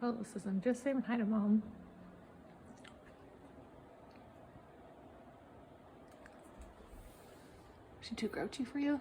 Oh, this is I'm just saying hi to Mom. Is she too grouchy for you?